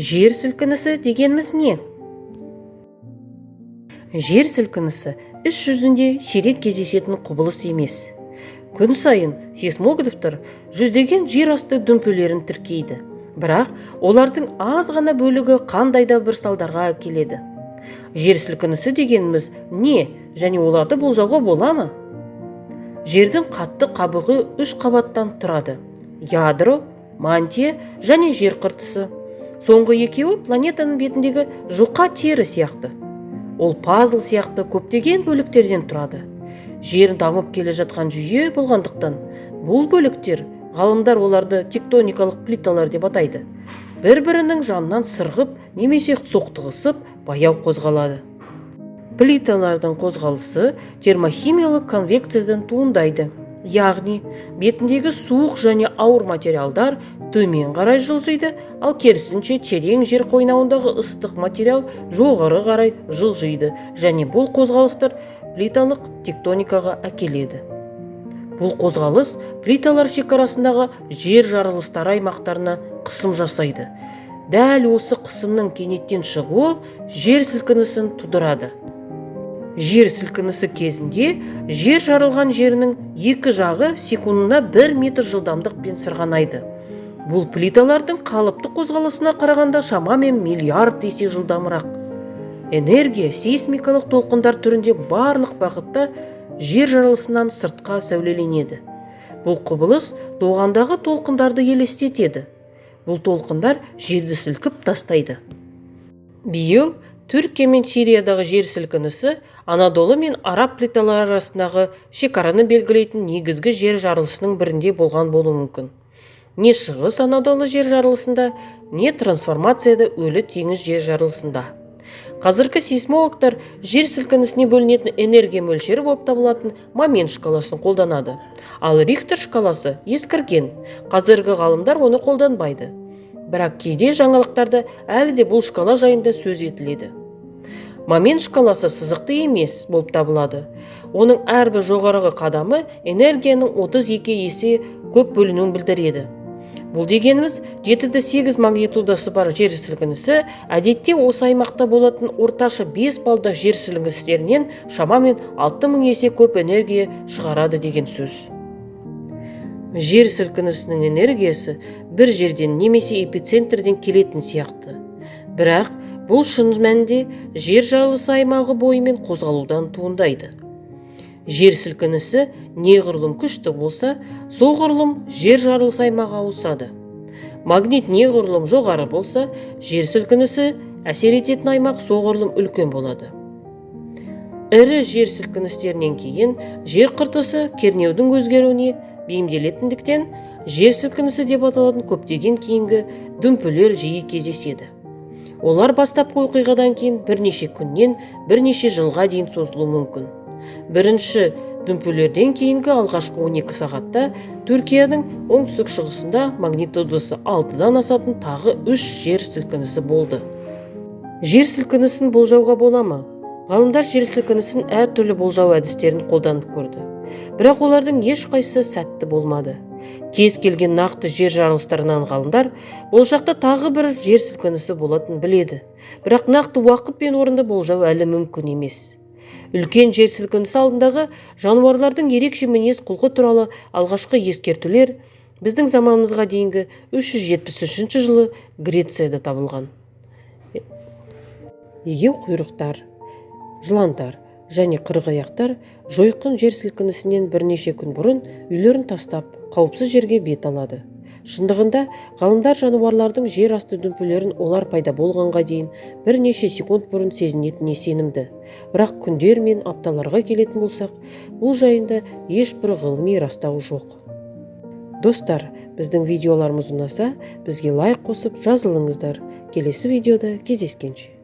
Жер сілкінісі дегеніміз не? Жер сілкінісі іс жүзінде сирек кездесетін құбылыс емес. Күн сайын сейсмографтар жүздеген жер асты дүмпулерін тіркейді. Бірақ олардың аз ғана бөлігі қандай да бір салдарға әкеледі. Жер сілкінісі дегеніміз не және оларды болжауға бола ма? Жердің қатты қабығы 3 қабаттан тұрады. Ядро, мантия және жер қыртысы. Соңғы екеуі планетаның бетіндегі жұқа тері сияқты. Ол пазл сияқты көптеген бөліктерден тұрады. Жер дамып келе жатқан жүйе болғандықтан, бұл бөліктер, ғалымдар оларды тектоникалық плиталар деп атайды, бір-бірінің жанынан сырғып немесе соқтығысып баяу қозғалады. Плиталардың қозғалысы термохимиялық конвекциядан туындайды. Яғни, бетіндегі суық және ауыр материалдар төмен қарай жылжиды, ал керісінше терең жер қойнауындағы ыстық материал жоғары қарай жылжиды, және бұл қозғалыстар плиталық тектоникаға әкеледі. Бұл қозғалыс плиталар шекарасындағы жер жарылыстары аймақтарына қысым жасайды. Дәл осы қысымның кенеттен шығуы жер сілкінісін тудырады. Жер сілкінісі кезінде жер жарылған жерінің екі жағы секундына 1 метр жылдамдықпен сырғанайды. Бұл плиталардың қалыпты қозғалысына қарағанда шамамен миллиард есе жылдамырақ. Энергия сейсмикалық толқындар түрінде барлық бағытта жер жарылысынан сыртқа сәулеленеді. Бұл құбылыс тоғандағы толқындарды елестетеді. Бұл толқындар жерді сілкіп тастайды. Биыл Түркия мен Сириядағы жер сілкінісі Анадолы мен Араб плиталары арасындағы шекараны белгілейтін негізгі жер жарылысының бірінде болған болуы мүмкін. Не шығыс Анадолы жер жарылысында, не трансформацияда өлі теңіз жер жарылысында. Қазіргі сейсмологтар жер сілкінісіне бөлінетін энергия мөлшері болып табылатын момент шкаласын қолданады. Ал Рихтер шкаласы ескірген. Қазіргі ғалымдар оны қолданбайды. Бірақ кейде жаңалықтарда әлі де бұл шкала жайында сөз етіледі. Момент шкаласы сызықты емес болып табылады. Оның әрбір жоғарғы қадамы энергияның 32 есе көп бөлінуін білдіреді. Бұл дегеніміз 7-8 магнитудасы бар жер сілкінісі әдетте осы аймақта болатын орташа 5 балдық жер сілкіністерінен шамамен 6000 есе көп энергия шығарады деген сөз. Жер сілкінісінің энергиясы бір жерден немесе эпицентрден келетін сияқты. Бірақ бұл шын мәнінде жер жарылысы аймағы бойымен қозғалудан туындайды. Жер сілкінісі неғұрлым күшті болса, соғұрлым жер жарылысы аймағы ауысады. Магнит неғұрлым жоғары болса, жер сілкінісі әсер ететін аймақ соғұрлым үлкен болады. Ірі жер сілкіністерінен кейін жер қыртысы кернеудің өзгеруіне бейімделетіндіктен жер сілкінісі деп аталатын көптеген кейінгі дүмпулер жиі кездеседі. Олар бастапқы оқиғадан кейін бірнеше күннен бірнеше жылға дейін созылуы мүмкін. Бірінші дүмпулерден кейінгі алғашқы 12 сағатта Түркияның оңтүстік шығысында магнитудасы 6-дан асатын тағы 3 жер сілкінісі болды. Жер сілкінісін болжауға бола ма? Ғалымдар жер сілкінісін әртүрлі болжау әдістерін қолданып көрді. Бірақ олардың ешқайсысы сәтті болмады. Кез келген нақты жер жарылыстарынан ғалымдар болашақта тағы бір жер сілкінісі болатынын біледі. Бірақ нақты уақыт пен орынды болжау әлі мүмкін емес. Үлкен жер сілкінісі алдындағы жануарлардың ерекше мінез құлқы туралы алғашқы ескертулер біздің заманымызға дейінгі 373 жылы Грецияда табылған. Егеу құйрықтар, жыландар және қырғаяқтар жойқын жер сілкінісінен бірнеше күн бұрын үйлерін тастап, қауіпсіз жерге бет алады. Шындығында, ғалымдар жануарлардың жер асты дүмпулерін олар пайда болғанға дейін бірнеше секунд бұрын сезінетініне сенімді. Бірақ күндер мен апталарға келетін болсақ, бұл жайында ешбір ғылыми растау жоқ. Достар, біздің видеоларымыз ұнаса, бізге лайк қосып жазылыңыздар. Келесі видеода кездескенше.